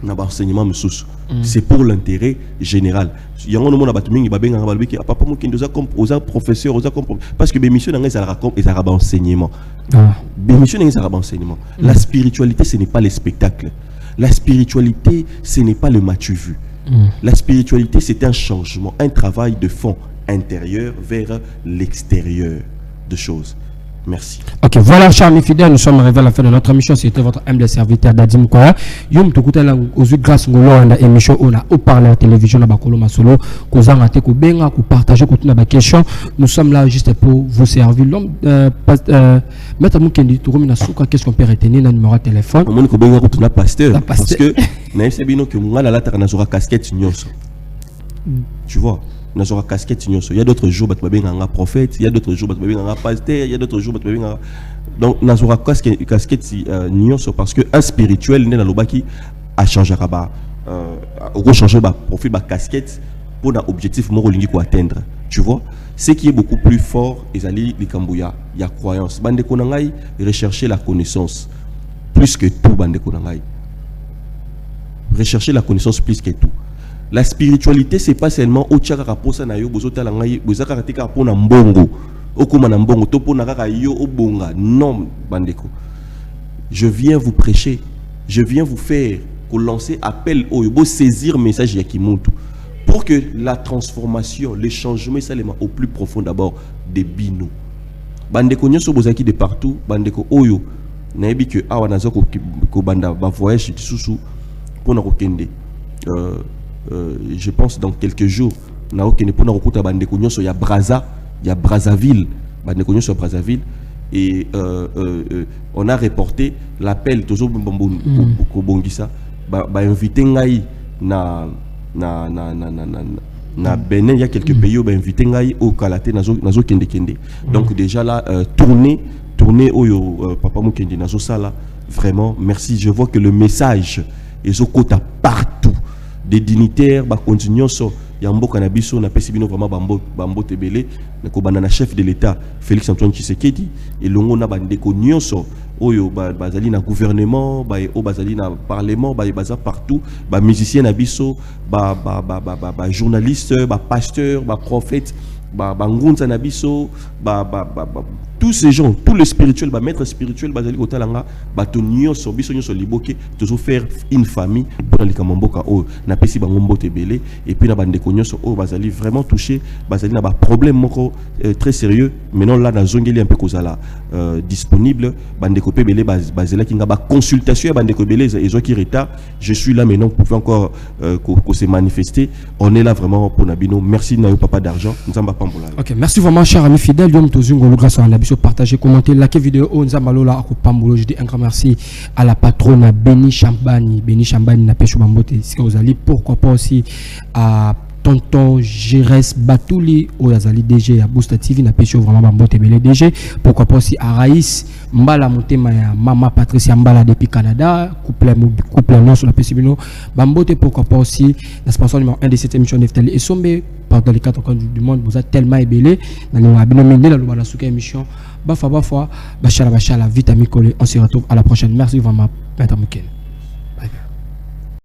et l'enseignement mususu. C'est pour l'intérêt général. Il y a un moment où papa Mukendi oza professeur, parce que bémission dans les arabes enseignement. Bémission dans les arabes enseignement. La spiritualité, ce n'est pas le spectacle. La spiritualité, ce n'est pas le matu vu. La spiritualité, c'est un changement, un travail de fond intérieur vers l'extérieur de choses. Merci. Ok, voilà, chers amis fidèles, nous sommes arrivés à la fin de notre émission. C'était votre humble serviteur Dadim Koya. Yom Tokutela, aux grâce à l'émission, on a parlé à la télévision, on a bakolo masolo, qu'on a été benga, qu'on partage, qu'on a des questions. Nous sommes là juste pour vous servir. L'homme, Maître Mukendi, tu remets souka, qu'est-ce qu'on peut retenir dans le numéro de téléphone? On a benga pour pasteur. Parce que, naïf bino que moi la lata na zora casquette nyonso. Tu vois? Nous avons casquette. Il y a d'autres jours, il y a un prophète, il y a d'autres jours, il y a un pasteur, il y a d'autres jours, il y a un... Donc, nous avons casquette parce qu'un spirituel n'est dans le bas qui a changé changer le profil de la casquette pour un objectif qu'on atteindre. Tu vois, ce qui est beaucoup plus fort, il y a la croyance. Bande Konangai, rechercher la connaissance plus que tout. Bande Konangai. Rechercher la connaissance plus que tout. La spiritualité, c'est pas seulement au tchaka raposa na yo bozota langai bozaka katika pona mbongo okuma na mbongo to pona kaka yo obonga. Non, bandeko. Je viens vous prêcher, je viens vous faire lancer appel au bo saisir message yakimuntu pour que la transformation, le changement salema au plus profond d'abord des bino. Bandeko nyoso bozaki de partout, bandeko oyo naebi que awa nazoko ko banda ba voyage tisusu pona kokende. Je pense dans quelques jours na okene pona kokuta bandeko nyonso ya Brazzaville bandeko nyonso ya Brazzaville et on a reporté l'appel tozo bongisa ba invité ngai na Benin, il y a quelques pays où ba invité ngai au Kalaté nazo kende. Donc déjà là tourner oyo papa Mukendi nazo sala vraiment merci. Je vois que le message est au côté partout. Des dignitaires, ba continuons so yambo kanabiso na pesibino vraiment bambo tebele ko banana chef de l'État Félix Antoine Tshisekedi et longo na bandeko nyonso oyo bazali na gouvernement bazali na parlement baza partout ba musicien na biso ba journaliste ba pasteur ba prophète ba ngunza na biso tous ces gens, tous les spirituels, maîtres spirituels, bazali kotalanga, batonio so biso nyoso liboke, toujours faire une famille pour les kamamboka o na pesi bangombo tebele et puis na bandeko nyoso o bazali vraiment touché, bazali na ba problème moko très sérieux. Maintenant là na zongeli un peu kozala disponible, bandeko pebele bazela kinga ba consultation bandeko belé et qui retard. Je suis là maintenant pour encore se manifester. On est là vraiment pour Nabino. Merci Nayo Papa d'argent. Nous sommes pas pambola. OK, merci vraiment cher ami fidèle, Yom Tozungo grâce à la partager, commenter, liker vidéo. Nzambalola akopambolo. Je dis un grand merci à la patronne Béni Chambani na Pécho Bambote. Si vous allez, pourquoi pas aussi à tonton Jérès Batouli au Yazali DG à Booster TV na Pécho vraiment Bambote belé DG. Pourquoi pas aussi à Raïs Mbala Motema ya Mama Patricia Mbala depuis Canada, couple non sur la Pécibino Bambote. Pourquoi pas aussi la sponsor numéro 1 de cette émission d'Eftali et Sombe dans les 4 coins du monde. Vous êtes tellement ébélé dans le abinomine la loi la souka émission bafa bachala vitamine collé. On se retrouve à la prochaine. Merci vraiment Maître Mukendi.